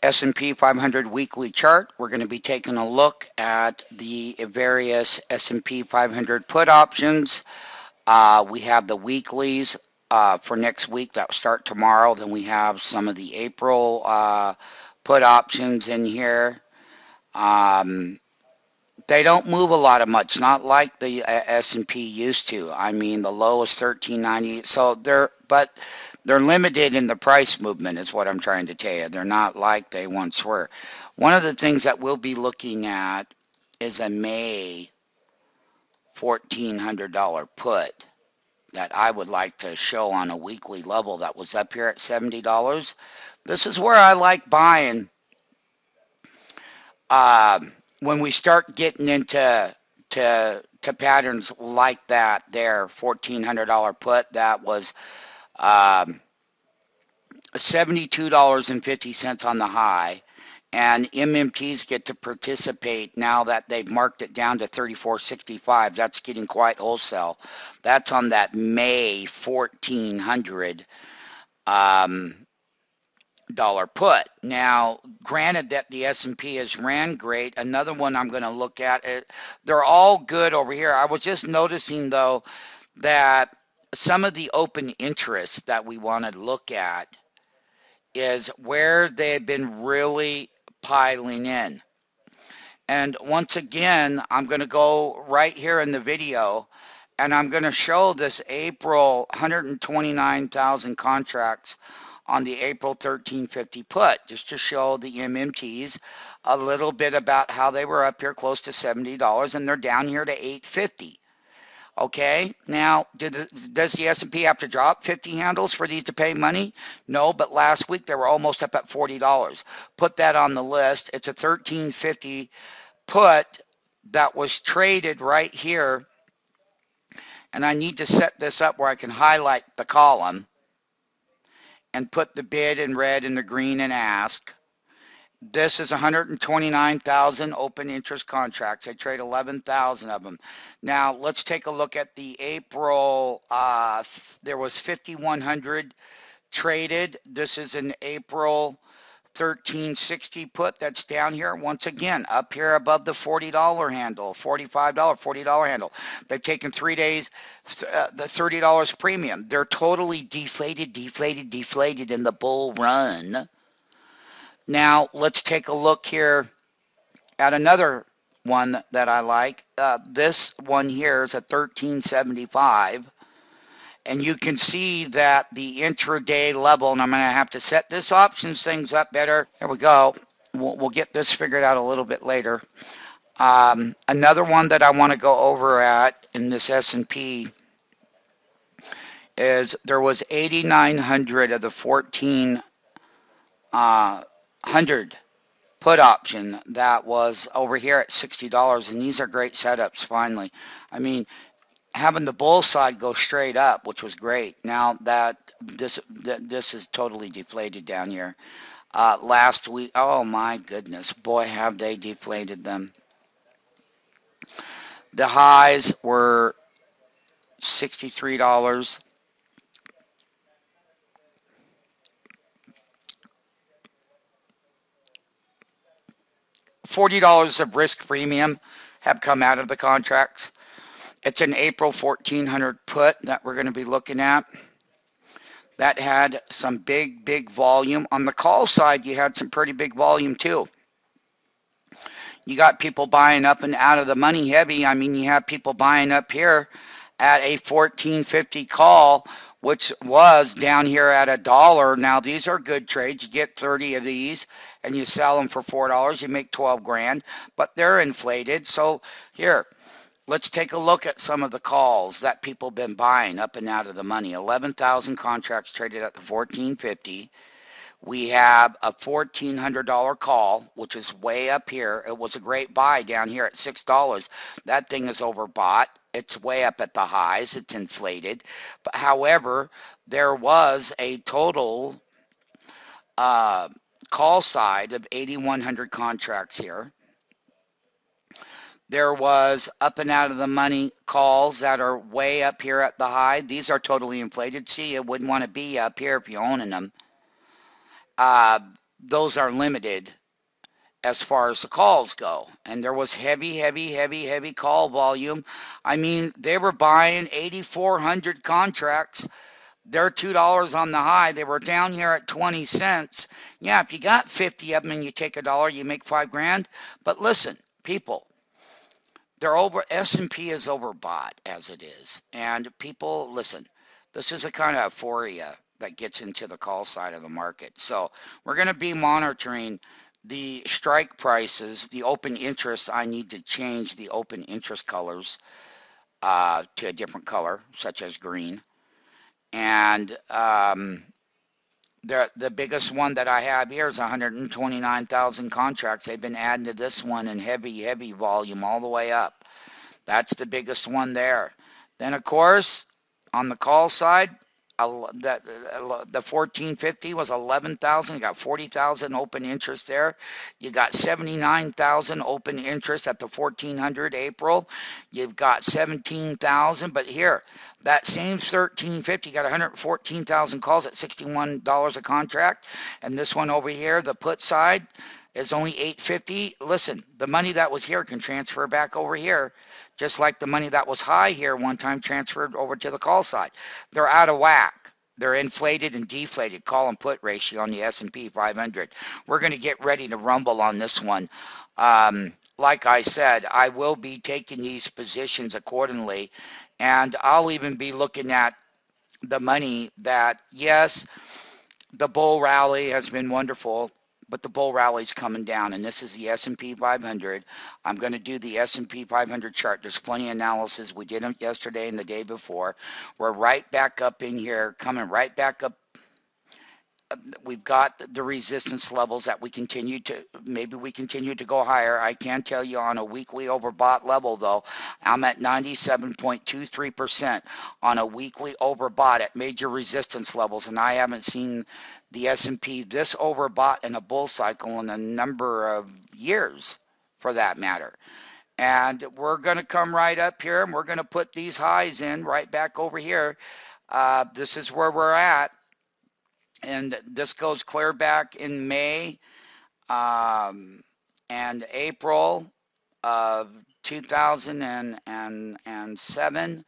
S&P 500 weekly chart. We're going to be taking a look at the various S&P 500 put options. We have the weeklies for next week that will start tomorrow. Then we have some of the April put options in here. They don't move a lot of much, not like the S&P used to. I mean, the low is 1390. So they're limited in the price movement is what I'm trying to tell you. They're not like they once were. One of the things that we'll be looking at is a May $1,400 put that I would like to show on a weekly level that was up here at $70. This is where I like buying. When we start getting into patterns like that, there $1,400 put that was $72.50 on the high, and MMTs get to participate now that they've marked it down to $34.65. That's getting quite wholesale. That's on that May $1,400 dollar put. Now, granted that the S&P has ran great, another one I'm going to look at, they're all good over here. I was just noticing, though, that some of the open interest that we want to look at is where they've been really piling in. And once again, I'm going to go right here in the video, and I'm going to show this April 129,000 contracts on the April 1350 put, just to show the MMTs a little bit about how they were up here close to $70, and they're down here to 850. Okay, now, does the S&P have to drop 50 handles for these to pay money? No, but last week they were almost up at $40. Put that on the list. It's a 1350 put that was traded right here, and I need to set this up where I can highlight the column and put the bid in red and the green and ask. This is 129,000 open interest contracts. I trade 11,000 of them. Now, let's take a look at the April. There was 5,100 traded. This is an April 1360 put that's down here. Once again, up here above the $40 handle, $45, $40 handle. They've taken 3 days, the $30 premium. They're totally deflated in the bull run. Now, let's take a look here at another one that I like. This one here is a 1375. And you can see that the intraday level, and I'm going to have to set this options things up better. There we go. We'll get this figured out a little bit later. Another one that I want to go over at in this S&P is there was 8,900 of the 1,400 put option that was over here at $60, and these are great setups finally. I mean, having the bull side go straight up, which was great. Now that this is totally deflated down here. Last week, oh my goodness, boy, have they deflated them. The highs were $63. $40 of risk premium have come out of the contracts. It's an April 1400 put that we're going to be looking at. That had some big volume. On the call side, you had some pretty big volume too. You got people buying up and out of the money heavy. I mean, you have people buying up here at a 1450 call, which was down here at $1. Now, these are good trades. You get 30 of these and you sell them for $4. You make 12 grand, but they're inflated. So here, let's take a look at some of the calls that people have been buying up and out of the money. 11,000 contracts traded at the 1450. We have a $1,400 call, which is way up here. It was a great buy down here at $6. That thing is overbought. It's way up at the highs. It's inflated. But however, there was a total call side of 8,100 contracts here. There was up and out of the money calls that are way up here at the high. These are totally inflated. See, you wouldn't want to be up here if you're owning them. those are limited as far as the calls go. And there was heavy call volume. I mean, they were buying 8,400 contracts. They're $2 on the high. They were down here at 20 cents. Yeah, if you got 50 of them and you take $1, you make $5,000. But listen, people, they're over. S&P is overbought as it is, and people, listen. This is a kind of euphoria that gets into the call side of the market. So we're going to be monitoring the strike prices, the open interest. I need to change the open interest colors to a different color, such as green. And the biggest one that I have here is 129,000 contracts. They've been adding to this one in heavy volume all the way up. That's the biggest one there. Then, of course, on the call side, the 1450 was 11,000. You got 40,000 open interest there. You got 79,000 open interest at the 1400 April. You've got 17,000. But here, that same 1350 got 114,000 calls at $61 a contract. And this one over here, the put side, is only 850. Listen, the money that was here can transfer back over here, just like the money that was high here one time transferred over to the call side. They're out of whack. They're inflated and deflated call and put ratio on the S&P 500. We're going to get ready to rumble on this one. Like I said, I will be taking these positions accordingly, and I'll even be looking at the money that, yes, the bull rally has been wonderful, but the bull rally's coming down, and this is the S&P 500. I'm going to do the S&P 500 chart. There's plenty of analysis. We did it yesterday and the day before. We're right back up in here, coming right back up. We've got the resistance levels that we continue to, maybe we continue to go higher. I can tell you on a weekly overbought level, though, I'm at 97.23% on a weekly overbought at major resistance levels, and I haven't seen the S&P this overbought in a bull cycle in a number of years, for that matter. And we're going to come right up here, and we're going to put these highs in right back over here. This is where we're at. And this goes clear back in May and April of 2007.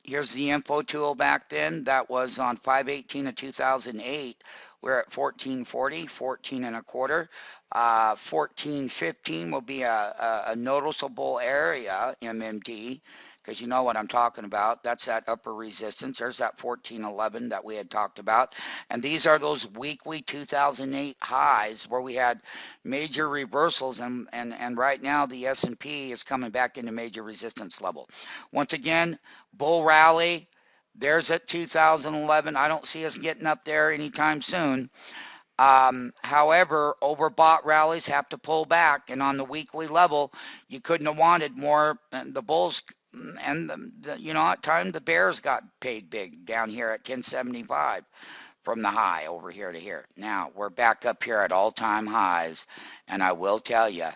Here's the info tool back then. That was on 5/18 of 2008. We're at 1440, 14 and a quarter. 1415 will be a noticeable area, MMD, because you know what I'm talking about. That's that upper resistance. There's that 1411 that we had talked about. And these are those weekly 2008 highs where we had major reversals, and right now the S&P is coming back into major resistance level. Once again, bull rally. There's at 2011. I don't see us getting up there anytime soon. However, overbought rallies have to pull back, and on the weekly level, you couldn't have wanted more. The bulls and you know, at times the bears got paid big down here at 1075 from the high over here to here. Now we're back up here at all-time highs, and I will tell you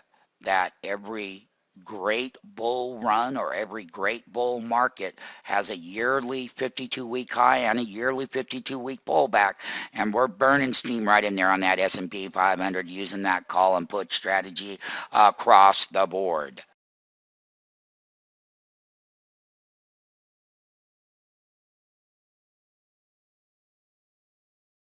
that every great bull run or every great bull market has a yearly 52-week high and a yearly 52-week pullback, and we're burning steam right in there on that S&P 500 using that call and put strategy across the board.